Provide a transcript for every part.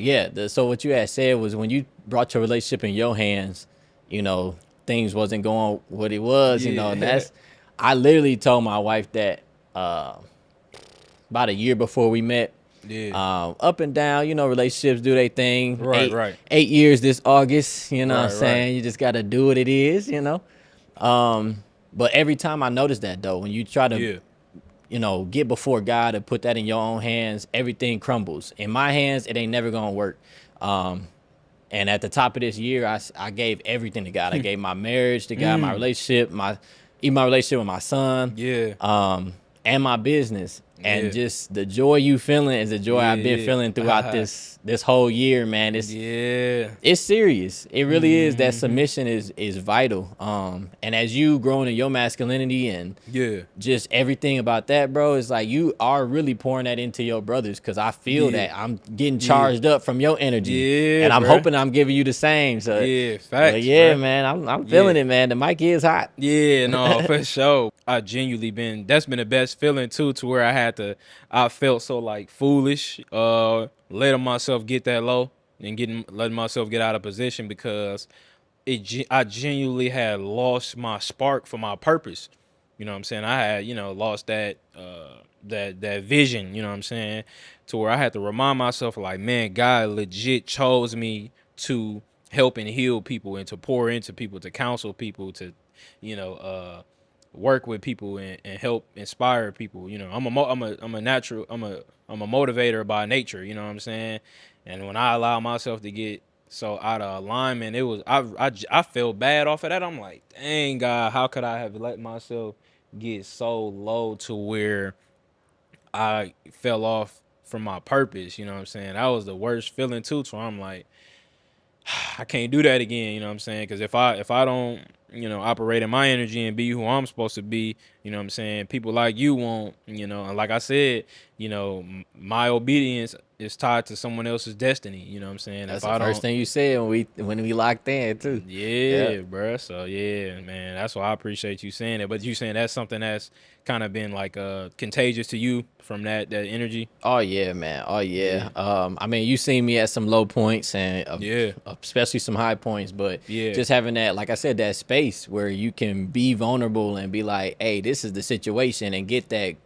yeah. So what you had said was when you brought your relationship in your hands, you know, things wasn't going what it was, you know, and Yeah. that's I literally told my wife that uh, about a year before we met. Yeah. Up and down, you know, relationships do their thing. Right, Eight right. 8 years this August, you know what I'm Right, right. saying? You just gotta do what it is, you know. But every time I notice that though, when you try to, Yeah. you know, get before God and put that in your own hands, everything crumbles. In my hands, it ain't never gonna work. Um, and at the top of this year, I gave everything to God. I gave my marriage to God, my Mm. relationship, even my relationship with my son, Yeah. and my business. And Yeah. just the joy you feeling is the joy I've been Yeah, feeling throughout yeah. this whole year, man. Yeah. It's serious. It really is. That Hmm. submission is vital. And as you growing in your masculinity and Yeah. just everything about that, bro, it's like you are really pouring that into your brothers because I feel Yeah. that I'm getting Yeah. charged up from your energy, Yeah, and I'm bruh. hoping I'm giving you the same. So, Yeah, but facts, yeah, bruh. man, I'm Yeah. feeling it, man. The mic is hot. Yeah, no, for sure. I genuinely been that's been the best feeling too, to where I felt so like foolish, letting myself get that low and letting myself get out of position because I genuinely had lost my spark for my purpose. You know what I'm saying? I had, lost that vision, you know what I'm saying? To where I had to remind myself like, man, God legit chose me to help and heal people and to pour into people, to counsel people, to, you know, work with people and help inspire people. I'm a motivator by nature, you know what I'm saying? And when I allow myself to get so out of alignment, it was I felt bad off of that. I'm like, dang God, how could I have let myself get so low to where I fell off from my purpose? You know what I'm saying? That was the worst feeling too. So I'm like, I can't do that again, you know what I'm saying? Because if I don't, operate in my energy and be who I'm supposed to be, you know what I'm saying, people like you won't, and like I said, my obedience is tied to someone else's destiny, you know what I'm saying? If That's the I first don't, thing you said when we locked in too. Yeah. yeah, bruh. So yeah, man, that's why I appreciate you saying it. But you saying that's something that's kind of been like contagious to you from that energy. Oh yeah, man. Oh yeah. Yeah, I mean, you seen me at some low points and yeah, especially some high points, but yeah, just having that, like I said, that space where you can be vulnerable and be like, "Hey, this is the situation," and get that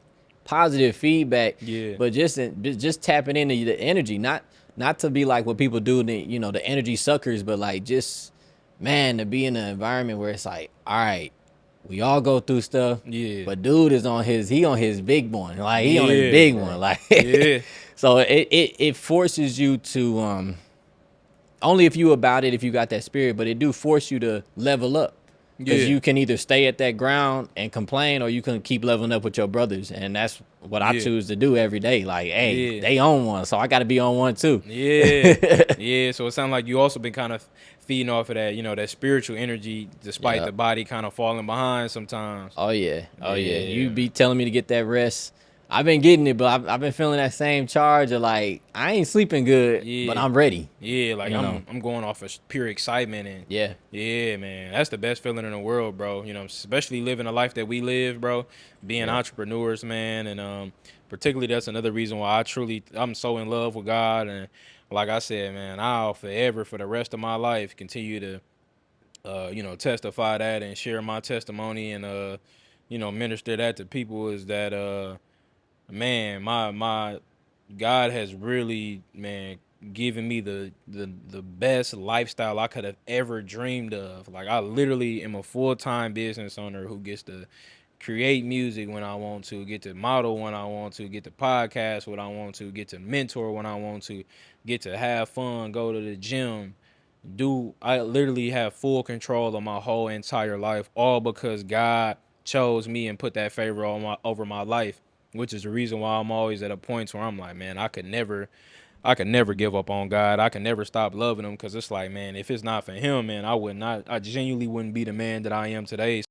positive feedback. yeah, But just tapping into the energy, not to be like what people do, the energy suckers, but like just man to be in an environment where it's like, all right, we all go through stuff, yeah, but dude is on his big one. Like he on his yeah, big bro. one. Like Yeah, so it forces you to only if you about it if you got that spirit, but it do force you to level up. Cause yeah, you can either stay at that ground and complain or you can keep leveling up with your brothers. And that's what I yeah, choose to do every day. Like, hey, yeah. they on one, so I gotta be on one too. Yeah, yeah. So it sounds like you also been kind of feeding off of that, that spiritual energy, despite Yeah. the body kind of falling behind sometimes. Oh yeah, oh yeah. You Yeah, be telling me to get that rest. I've been getting it, but I've been feeling that same charge of like I ain't sleeping good, but yeah, I'm ready. yeah. Like You know. I'm going off of pure excitement and Yeah. yeah, man. That's the best feeling in the world, bro. Especially living a life that we live, bro. Being Yeah. entrepreneurs, man, and particularly that's another reason why I'm so in love with God and like I said, man, I'll forever for the rest of my life continue to testify that and share my testimony and minister that to people is that man, my God has really, man, given me the best lifestyle I could have ever dreamed of. Like I literally am a full-time business owner who gets to create music when I want to, get to model when I want to, get to podcast when I want to, get to mentor when I want to, get to have fun, go to the gym, I literally have full control of my whole entire life, all because God chose me and put that favor on over my life, which is the reason why I'm always at a point where I'm like, man, I could never give up on God. I can never stop loving him because it's like, man, if it's not for him, man, I genuinely wouldn't be the man that I am today.